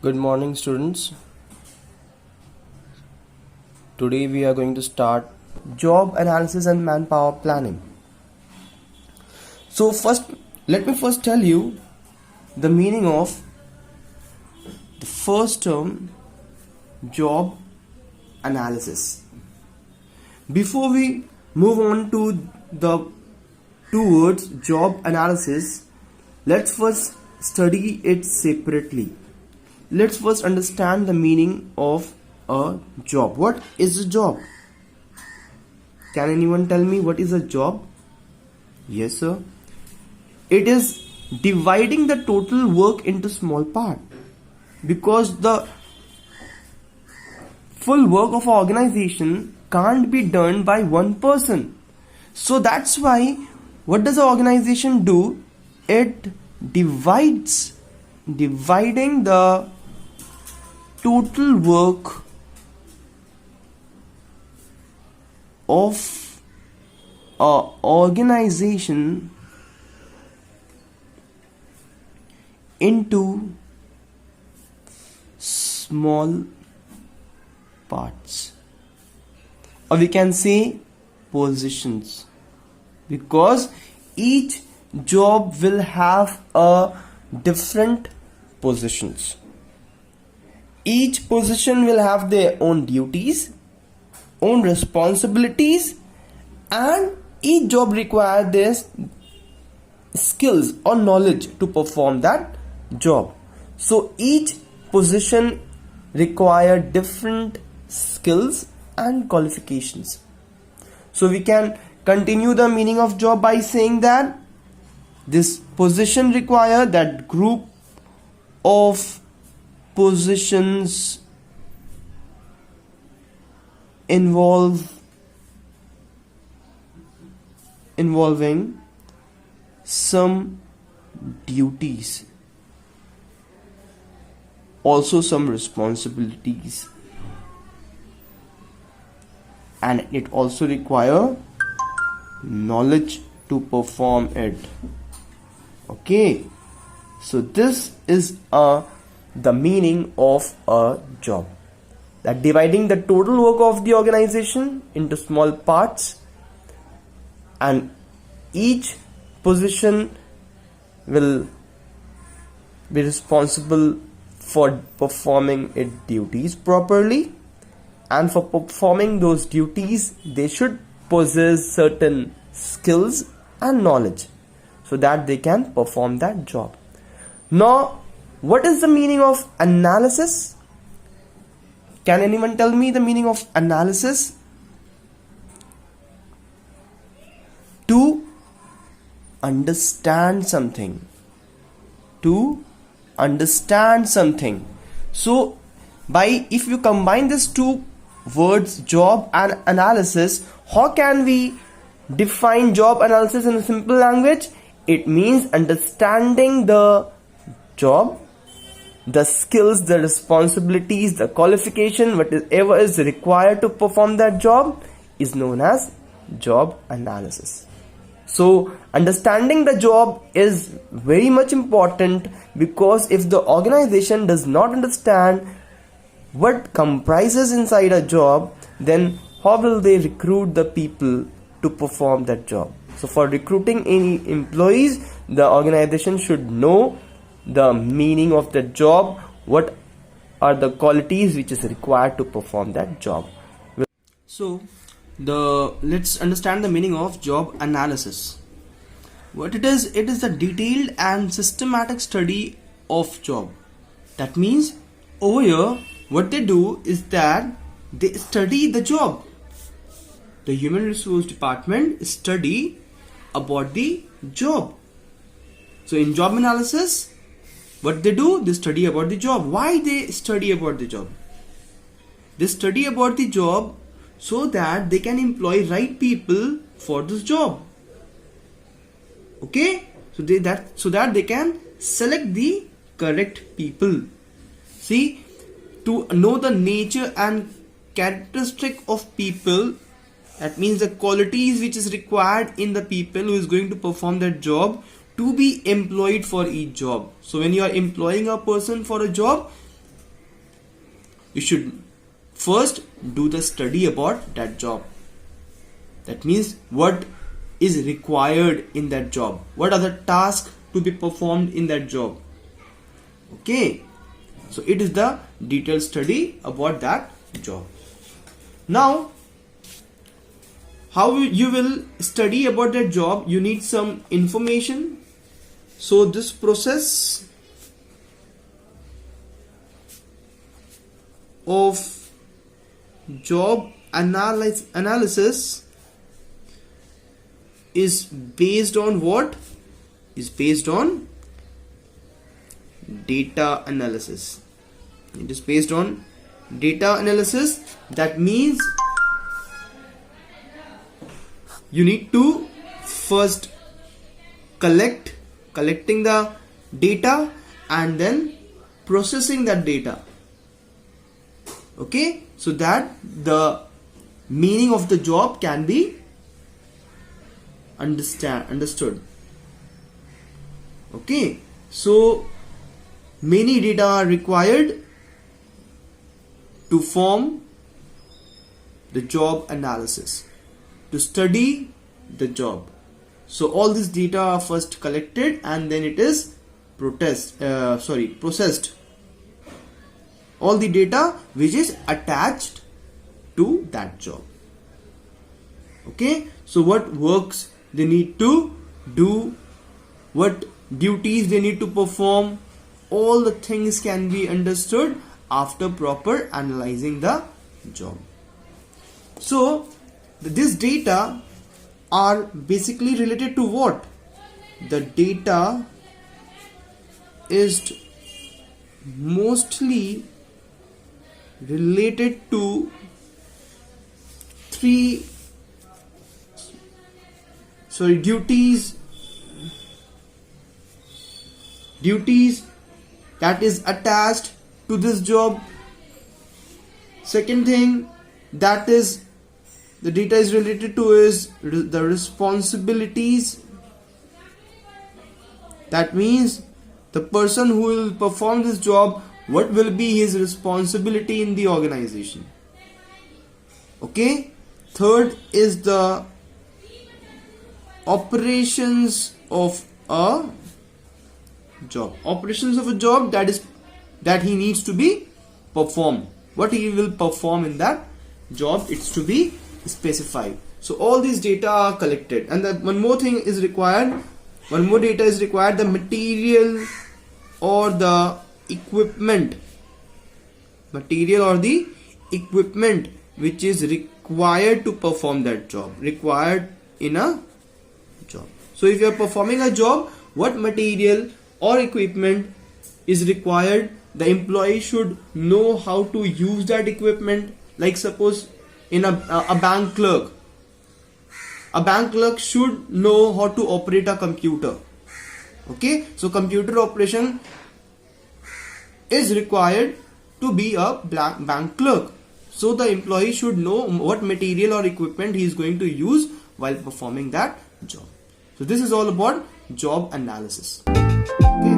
Good morning, students. Today we are going to start job analysis and manpower planning. So let me first tell you the meaning of the first term, job analysis. Before we move on to the two words job analysis, let's first study it separately. Let's first understand the meaning of a job. What is a job? Can anyone tell me what is a job? Yes, sir. It is dividing the total work into small parts, because the full work of an organization can't be done by one person. So that's why what does an organization do? It dividing the total work of a organization into small parts, or we can say positions, because each job will have a different positions. Each position will have their own duties, own responsibilities, and each job requires this skills or knowledge to perform that job. So each position require different skills and qualifications. So we can continue the meaning of job by saying that this position require that group of positions involving some duties, also some responsibilities, and it also require knowledge to perform it. Okay, so this is the meaning of a job, that dividing the total work of the organization into small parts, and each position will be responsible for performing its duties properly, and for performing those duties they should possess certain skills and knowledge so that they can perform that job. Now, what is the meaning of analysis? Can anyone tell me the meaning of analysis? To understand something. To understand something. So, if you combine these two words, job and analysis, how can we define job analysis in a simple language? It means understanding the job, the skills, the responsibilities, the qualification, whatever is required to perform that job is known as job analysis. So understanding the job is very much important, because if the organization does not understand what comprises inside a job, then how will they recruit the people to perform that job? So for recruiting any employees, the organization should know the meaning of the job, what are the qualities which is required to perform that job. So let's understand the meaning of job analysis. What it is the detailed and systematic study of job. That means over here what they do is that they study the job. The human resource department study about the job. So in job analysis, what they do, they study about the job. Why they study about the job? They study about the job so that they can employ right people for this job. Okay, so that they can select the correct people. See, to know the nature and characteristic of people, that means the qualities which is required in the people who is going to perform that job, to be employed for each job. So when you are employing a person for a job, you should first do the study about that job. That means what is required in that job, what are the tasks to be performed in that job. Okay, so it is the detailed study about that job. Now, how you will study about that job, you need some information. So this process of job analysis is based on what? Is based on data analysis. It is based on data analysis. That means you need to first collecting the data and then processing that data. Okay, so that the meaning of the job can be understood. Okay, so many data are required to form the job analysis, to study the job. So all this data are first collected and then it is processed. All the data which is attached to that job. Okay, so what works they need to do, what duties they need to perform, all the things can be understood after proper analyzing the job. So this data are basically related to what? The data is mostly related to duties that is attached to this job. Second thing that is the data is related to is the responsibilities. That means the person who will perform this job, what will be his responsibility in the organization. Okay, third is the operations of a job. Operations of a job, that he needs to be performed. What he will perform in that job, it's to be specified. So all these data are collected, and one more thing is required. One more data is required: the material or the equipment. Material or the equipment which is required to perform that job. Required in a job. So if you are performing a job, what material or equipment is required? The employee should know how to use that equipment. Like suppose in a bank clerk. A bank clerk should know how to operate a computer. Okay, so computer operation is required to be a bank clerk. So the employee should know what material or equipment he is going to use while performing that job. So this is all about job analysis. Okay.